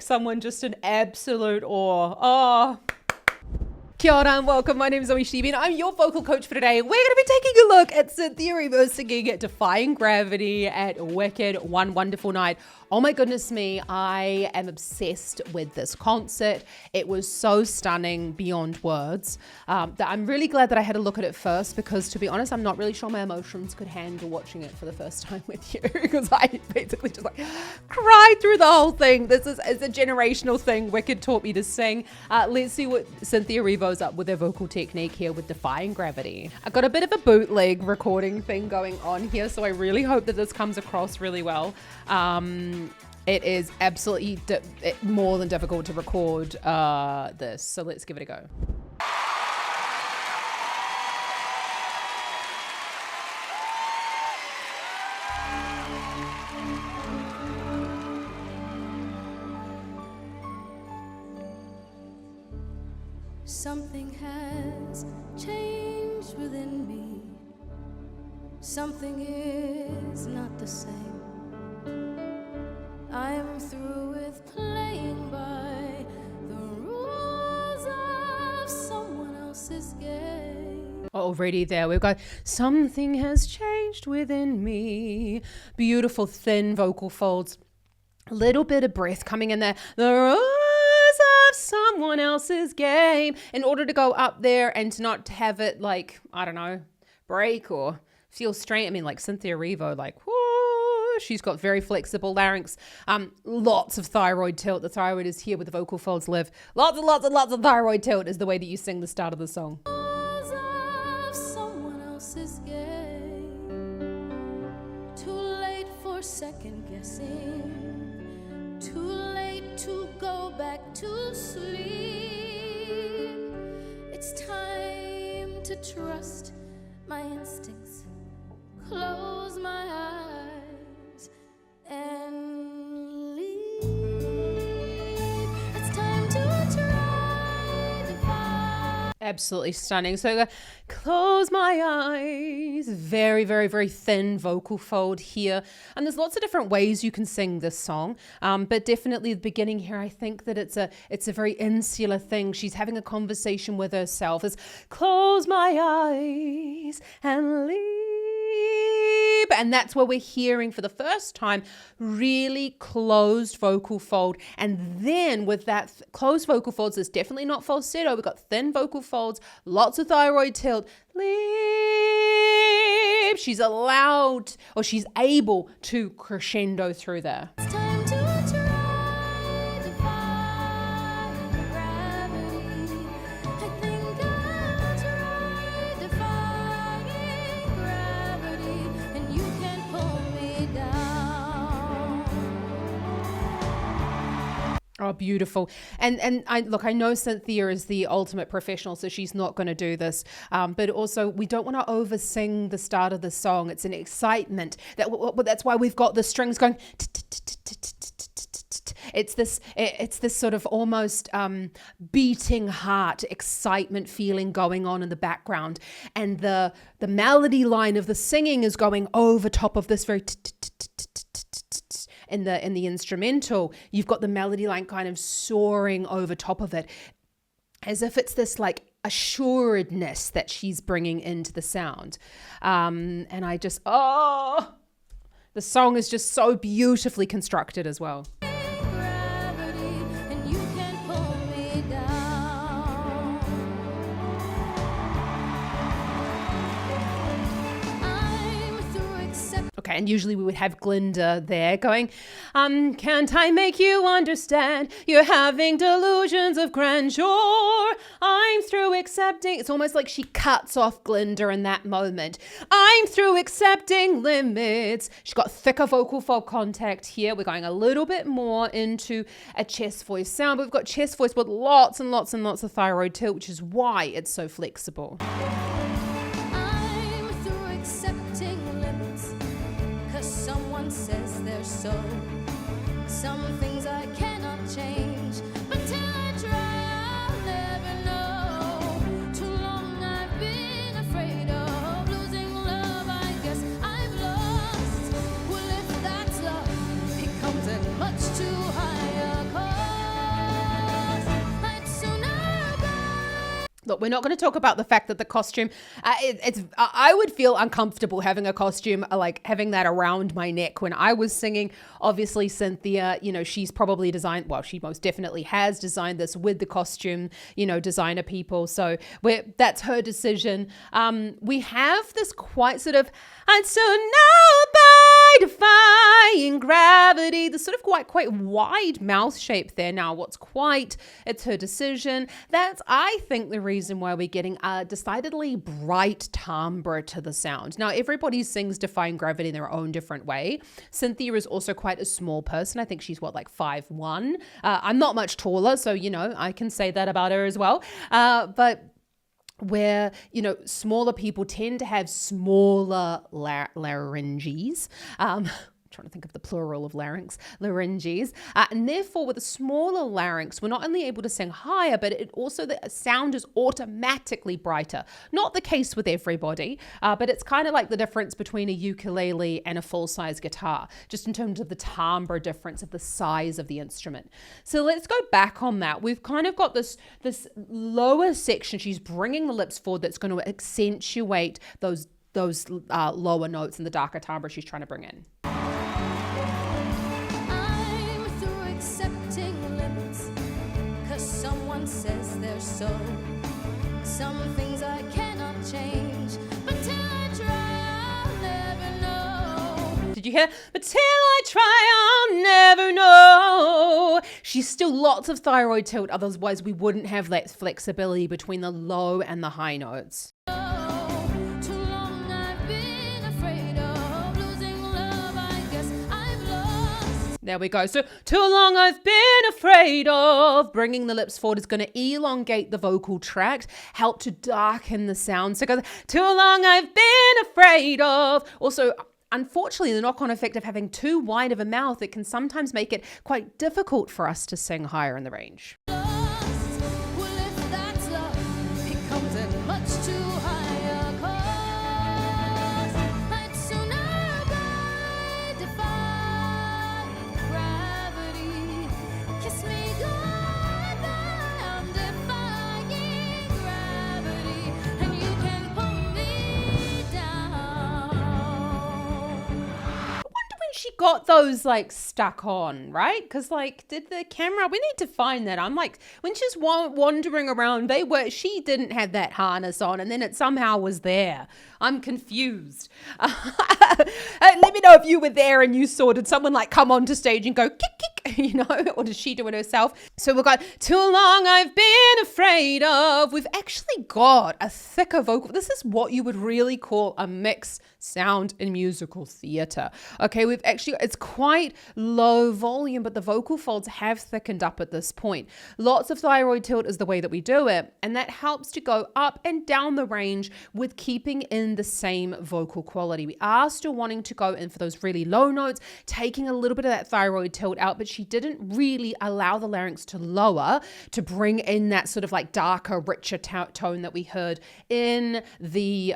someone just in absolute awe. Oh. Kia ora and welcome. My name is ZoeStibi and I'm your vocal coach for today. We're going to be taking a look at Cynthia Erivo singing Defying Gravity at Wicked One Wonderful Night. Oh my goodness me, I am obsessed with this concert. It was so stunning beyond words that I'm really glad that I had a look at it first, because to be honest, I'm not really sure my emotions could handle watching it for the first time with you, because I basically just like cried through the whole thing. This is a generational thing. Wicked taught me to sing. Let's see what Cynthia Erivo's up with her vocal technique here with Defying Gravity. I got a bit of a bootleg recording thing going on here, so I really hope that this comes across really well. It is absolutely more than difficult to record this, so let's give it a go. Something has changed within me. Something is not the same. I'm through with playing by the rules of someone else's game. Already there, we've got something has changed within me. Beautiful thin vocal folds. Little bit of breath coming in there. The rules of someone else's game. In order to go up there and to not have it like, I don't know, break or feel strained. I mean, like Cynthia Erivo, like, whoo. She's got very flexible larynx, lots of thyroid tilt. The thyroid is here where the vocal folds live. Lots and lots and lots of thyroid tilt is the way that you sing the start of the song. Of someone else's game. Too late for second guessing. Too late to go back to sleep. It's time to trust my instincts. Close my eyes and leave. It's time to try to find. Absolutely stunning. So close my eyes. Very, very, very thin vocal fold here. And there's lots of different ways you can sing this song. But definitely the beginning here, I think that it's a very insular thing. She's having a conversation with herself. It's close my eyes and leave. And that's where we're hearing for the first time really closed vocal fold. And then with that closed vocal folds, it's definitely not falsetto. We've got thin vocal folds, lots of thyroid tilt. Leap. She's allowed, or she's able to crescendo through there. It's time to try to find gravity. I think I'll try defying gravity, and you can pull me down. Oh, beautiful. And I know Cynthia is the ultimate professional, so she's not going to do this. But also, we don't want to over-sing the start of the song. It's an excitement. That's why we've got the strings going. It's this sort of almost beating heart excitement feeling going on in the background. And the melody line of the singing is going over top of this very in the instrumental. You've got the melody line kind of soaring over top of it, as if it's this like assuredness that she's bringing into the sound. And I just, the song is just so beautifully constructed as well. Gravity, and you can pull me down. I'm through accepting. Okay, and usually we would have Glinda there going, can't I make you understand? You're having delusions of grandeur. I'm through accepting. It's almost like she cuts off Glinda in that moment. I'm through accepting limits. She's got thicker vocal fold contact here. We're going a little bit more into a chest voice sound, but we've got chest voice with lots and lots and lots of thyroid tilt, which is why it's so flexible. I'm through accepting limits, 'cause someone says they're so. Some things I cannot change, but till I try, I'll never know. Too long I've been afraid of losing love. I guess I've lost. Well, if that's love, it comes at much too high a cost. Look, we're not going to talk about the fact that the costume, I would feel uncomfortable having a costume, like having that around my neck when I was singing. Obviously, Cynthia, she's probably designed, well, she most definitely has designed this with the costume, designer people. So that's her decision. We have this quite sort of, and so now by defying gravity, the sort of quite wide mouth shape there. Now, it's her decision. That's, I think, the reason why we're getting a decidedly bright timbre to the sound. Now, everybody sings Defying Gravity in their own different way. Cynthia is also quite a small person. I think she's like 5'1". I'm not much taller, so, I can say that about her as well. But where, smaller people tend to have smaller larynges. Trying to think of the plural of larynges. And therefore, with a smaller larynx, we're not only able to sing higher, but the sound is automatically brighter. Not the case with everybody, but it's kind of like the difference between a ukulele and a full-size guitar, just in terms of the timbre difference of the size of the instrument. So let's go back on that. We've kind of got this lower section. She's bringing the lips forward that's going to accentuate those lower notes and the darker timbre she's trying to bring in. Someone says they're so. Some things I cannot change, but till I try, I'll never know. Did you hear? But till I try, I'll never know. She's still lots of thyroid tilt, otherwise we wouldn't have that flexibility between the low and the high notes. There we go. So too long I've been afraid of. Bringing the lips forward is going to elongate the vocal tract, help to darken the sound. So it goes, too long I've been afraid of. Also, unfortunately, the knock-on effect of having too wide of a mouth, it can sometimes make it quite difficult for us to sing higher in the range. She got those stuck on, right? Because did the camera, we need to find that. I'm when she's wandering around, she didn't have that harness on, and then it somehow was there. I'm confused. Let me know if you were there and you saw, did someone come onto stage and go kick, or did she do it herself? So we've got too long I've been afraid of. We've actually got a thicker vocal. This is what you would really call a mixed sound in musical theater. Okay, it's quite low volume, but the vocal folds have thickened up at this point. Lots of thyroid tilt is the way that we do it, and that helps to go up and down the range with keeping in the same vocal quality. We are still wanting to go in for those really low notes, taking a little bit of that thyroid tilt out, but she didn't really allow the larynx to lower to bring in that sort of darker, richer tone that we heard in the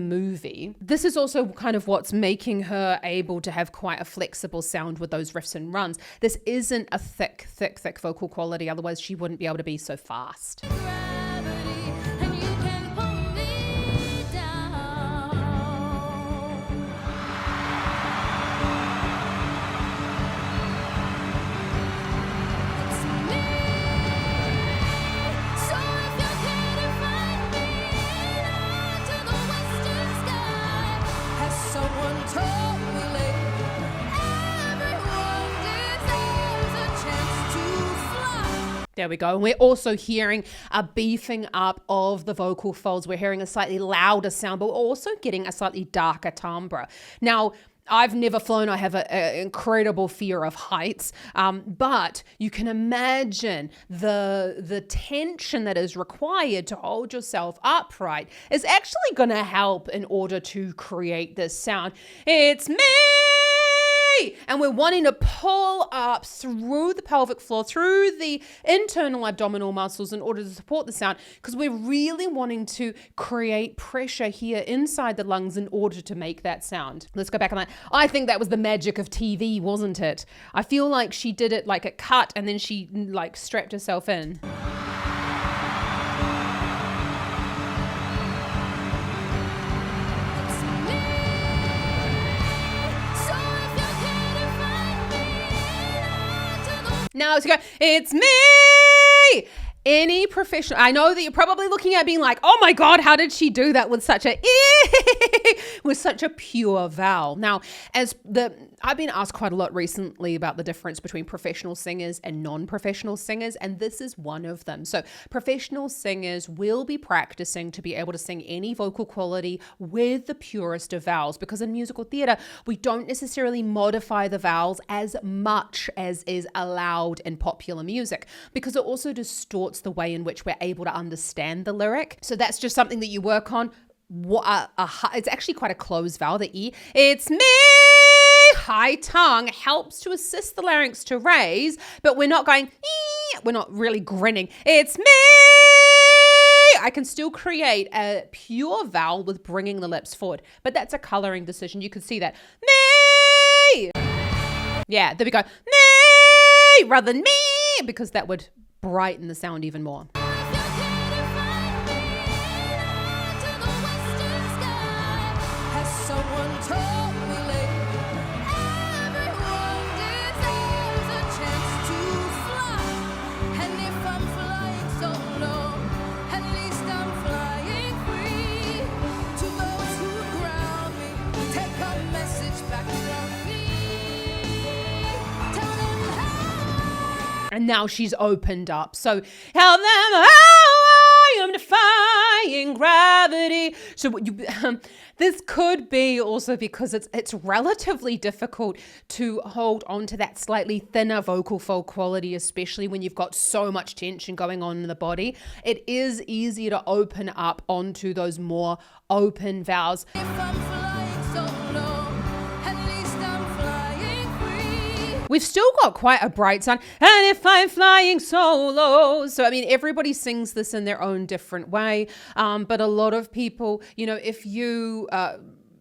movie. This is also kind of what's making her able to have quite a flexible sound with those riffs and runs. This isn't a thick vocal quality, otherwise she wouldn't be able to be so fast. There we go. And we're also hearing a beefing up of the vocal folds. We're hearing a slightly louder sound, but we're also getting a slightly darker timbre. Now, I've never flown. I have an incredible fear of heights, but you can imagine the tension that is required to hold yourself upright is actually going to help in order to create this sound. It's me! And we're wanting to pull up through the pelvic floor, through the internal abdominal muscles in order to support the sound, because we're really wanting to create pressure here inside the lungs in order to make that sound. Let's go back on that. I think that was the magic of TV, wasn't it? I feel like she did it like a cut and then she strapped herself in. Now it's go, it's me. Any professional, I know that you're probably looking at being like, oh my God, how did she do that with such a with such a pure vowel? Now, I've been asked quite a lot recently about the difference between professional singers and non-professional singers, and this is one of them. So professional singers will be practicing to be able to sing any vocal quality with the purest of vowels, because in musical theatre, we don't necessarily modify the vowels as much as is allowed in popular music, because it also distorts the way in which we're able to understand the lyric. So that's just something that you work on. It's actually quite a closed vowel, the E. It's me. High tongue helps to assist the larynx to raise, but we're not going, we're not really grinning. It's me. I can still create a pure vowel with bringing the lips forward, but that's a coloring decision. You can see that. Me. Yeah, there we go. Me rather than me, because that would brighten the sound even more. And now she's opened up. So tell them how I am defying gravity. So this could be also because it's relatively difficult to hold on to that slightly thinner vocal fold quality, especially when you've got so much tension going on in the body. It is easier to open up onto those more open vowels. We've still got quite a bright sound. And if I'm flying solo. So, I mean, everybody sings this in their own different way. But a lot of people, if you...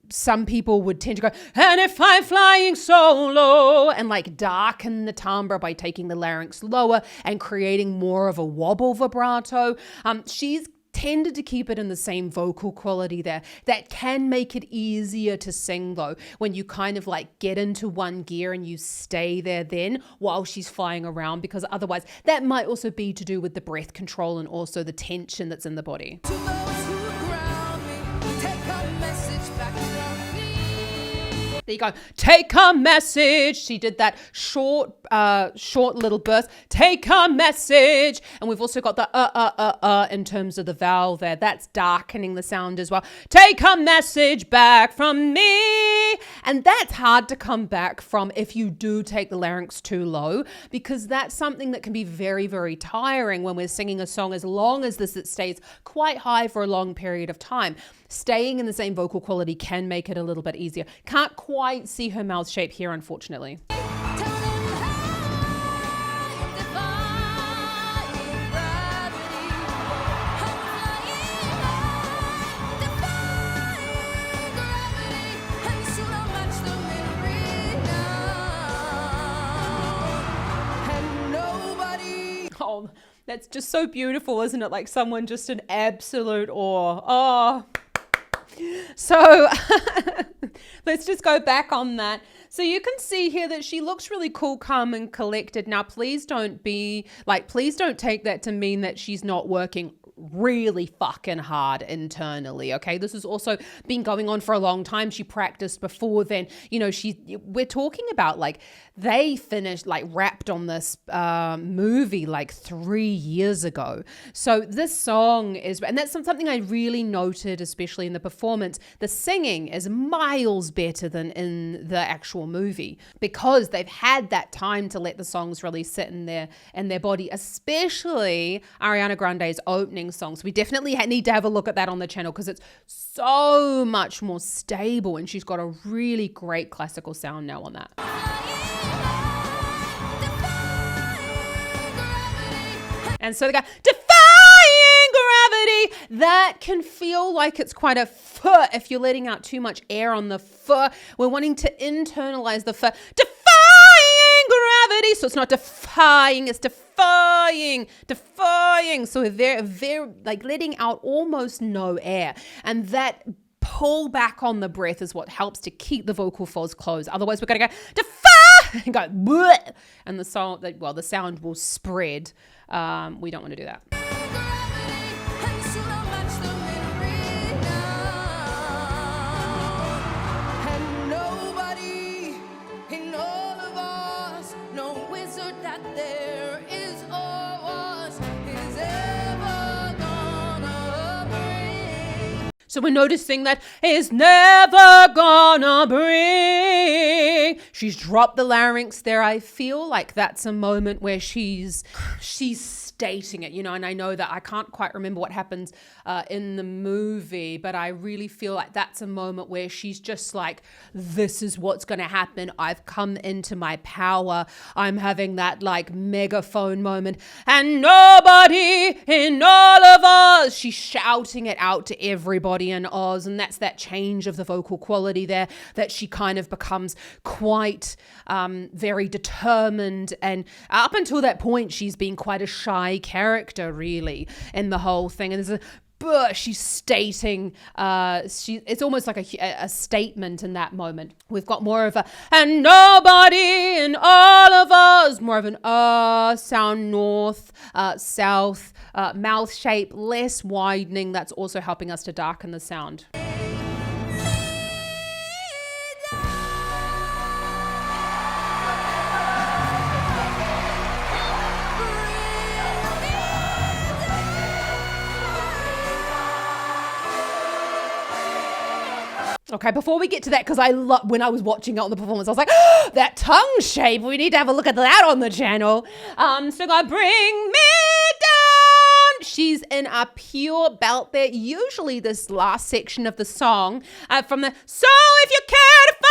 some people would tend to go, and if I'm flying solo, and like darken the timbre by taking the larynx lower and creating more of a wobble vibrato. She's tended to keep it in the same vocal quality there. That can make it easier to sing though, when you kind of like get into one gear and you stay there then while she's flying around, because otherwise that might also be to do with the breath control and also the tension that's in the body. To those who ground me, take a message back from me. There you go. Take a message. She did that short little burst. Take a message. And we've also got the in terms of the vowel there. That's darkening the sound as well. Take a message back from me. And that's hard to come back from if you do take the larynx too low, because that's something that can be very, very tiring when we're singing a song, as long as it stays quite high for a long period of time. Staying in the same vocal quality can make it a little bit easier. Can't quite see her mouth shape here, unfortunately. Oh, that's just so beautiful, isn't it? Like someone just in absolute awe. Oh. So let's just go back on that. So you can see here that she looks really cool, calm and collected. Now, please don't take that to mean that she's not working really fucking hard internally. Okay. This has also been going on for a long time. She practiced before then, we're talking about like they finished wrapped on this movie like 3 years ago. So this song and that's something I really noted, especially in the performance. The singing is miles better than in the actual movie, because they've had that time to let the songs really sit in their body, especially Ariana Grande's opening songs. We definitely need to have a look at that on the channel, because it's so much more stable, and she's got a really great classical sound now on that. And so they go, defying gravity. That can feel like it's quite a f if you're letting out too much air on the f. We're wanting to internalize the f. Defying gravity. So it's not defying, it's defying. So we're very like letting out almost no air. And that pull back on the breath is what helps to keep the vocal folds closed. Otherwise, we're going to go defy. and go bleh, and the sound will spread. We don't want to do that. So we're noticing that is never gonna bring. She's dropped the larynx there. I feel like that's a moment where she's stating it, and I know that I can't quite remember what happens in the movie, but I really feel like that's a moment where she's just like, this is what's going to happen. I've come into my power. I'm having that like megaphone moment, and nobody in all of Oz. She's shouting it out to everybody in Oz, and that's that change of the vocal quality there, that she kind of becomes quite very determined, and up until that point she's been quite a shy character really in the whole thing, and she's stating it's almost like a statement in that moment. We've got more of a and nobody in all of us, more of an sound, north, south, mouth shape, less widening. That's also helping us to darken the sound. Okay, before we get to that, because when I was watching it on the performance, I was like, oh, that tongue shape, we need to have a look at that on the channel. So God, bring me down. She's in a pure belt there. Usually this last section of the song from the, so if you care to find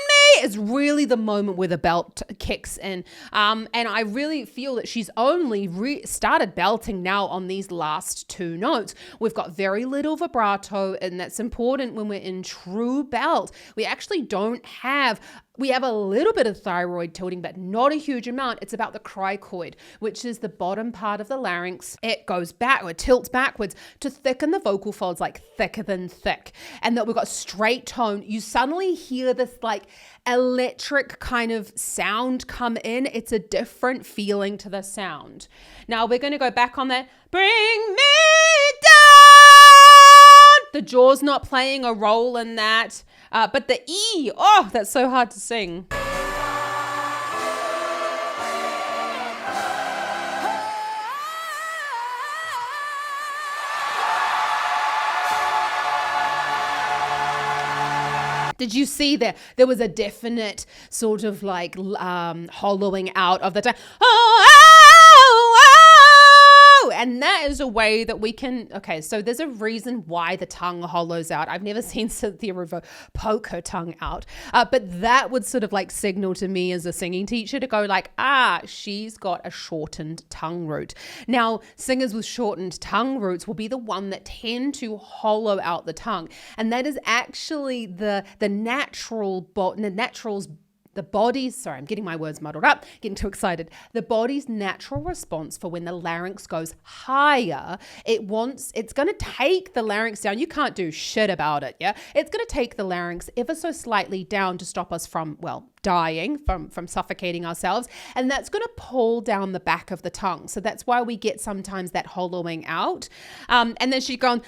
me, is really the moment where the belt kicks in. And I really feel that she's only started belting now on these last two notes. We've got very little vibrato, and that's important when we're in true belt. We actually don't have, we have a little bit of thyroid tilting, but not a huge amount. It's about the cricoid, which is the bottom part of the larynx. It goes back, or tilts backwards to thicken the vocal folds, like thicker than thick. And that we've got straight tone. You suddenly hear this like electric kind of sound come in. It's a different feeling to the sound. Now we're going to go back on that. Bring me down. The jaw's not playing a role in that. But the E, that's so hard to sing. Did you see there was a definite sort of like hollowing out of the tongue? And that is a way that we can, okay, so there's a reason why the tongue hollows out. I've never seen Cynthia Erivo poke her tongue out, but that would sort of like signal to me as a singing teacher to go like, she's got a shortened tongue root. Now, singers with shortened tongue roots will be the one that tend to hollow out the tongue. And that is actually the body's, sorry, I'm getting my words muddled up, getting too excited. The body's natural response for when the larynx goes higher, it's going to take the larynx down. You can't do shit about it, yeah? It's going to take the larynx ever so slightly down to stop us from, dying, from suffocating ourselves. And that's going to pull down the back of the tongue. So that's why we get sometimes that hollowing out. And then she's going,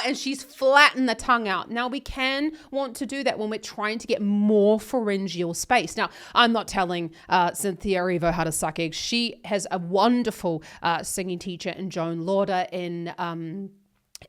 and she's flattened the tongue out. Now we can want to do that when we're trying to get more pharyngeal space. Now I'm not telling Cynthia Erivo how to suck eggs. She has a wonderful singing teacher in Joan Lauder in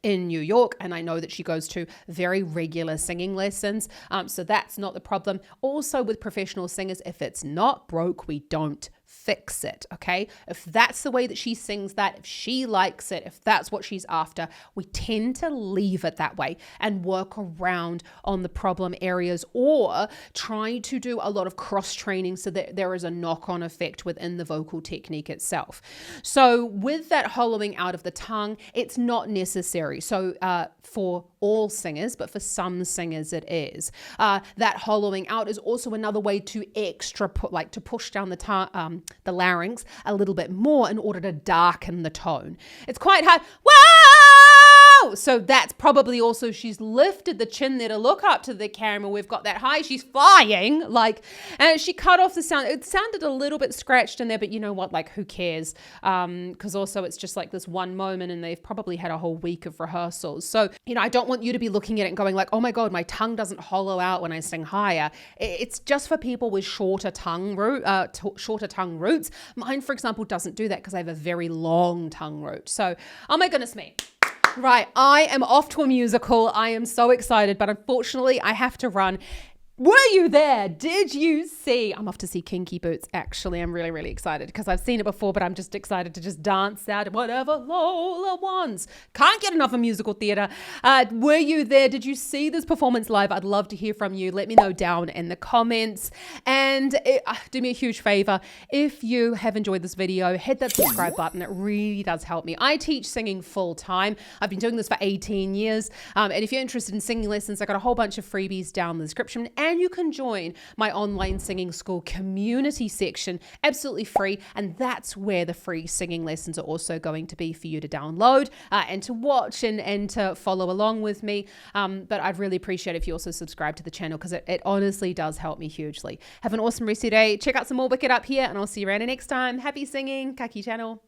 New York, and I know that she goes to very regular singing lessons, so that's not the problem. Also with professional singers, if it's not broke, we don't fix it, okay? If that's the way that she sings that, if she likes it, if that's what she's after, we tend to leave it that way and work around on the problem areas, or try to do a lot of cross training so that there is a knock-on effect within the vocal technique itself. So with that hollowing out of the tongue, it's not necessary. So for all singers, but for some singers it is. That hollowing out is also another way to to push down the tongue, the larynx a little bit more in order to darken the tone. It's quite hard. Whoa! wow. So that's probably also, she's lifted the chin there to look up to the camera. We've got that high. She's flying. Like, and she cut off the sound. It sounded a little bit scratched in there, but you know what? Like, who cares? Because also it's just like this one moment and they've probably had a whole week of rehearsals. So, you know, I don't want you to be looking at it and going like, oh my God, my tongue doesn't hollow out when I sing higher. It's just for people with shorter tongue roots. Mine, for example, doesn't do that because I have a very long tongue root. So, oh my goodness me. Right, I am off to a musical. I am so excited, but unfortunately I have to run. Were you there? Did you see? I'm off to see Kinky Boots, actually. I'm really, really excited because I've seen it before, but I'm just excited to just dance out whatever Lola wants. Can't get enough of musical theatre. Were you there? Did you see this performance live? I'd love to hear from you. Let me know down in the comments. And do me a huge favor. If you have enjoyed this video, hit that subscribe button. It really does help me. I teach singing full time. I've been doing this for 18 years. And if you're interested in singing lessons, I got a whole bunch of freebies down in the description. And you can join my online singing school community section, absolutely free. And that's where the free singing lessons are also going to be for you to download and to watch and to follow along with me. But I'd really appreciate if you also subscribe to the channel because it honestly does help me hugely. Have an awesome rest of your day. Check out some more Wicked up here and I'll see you around next time. Happy singing, Kaki channel.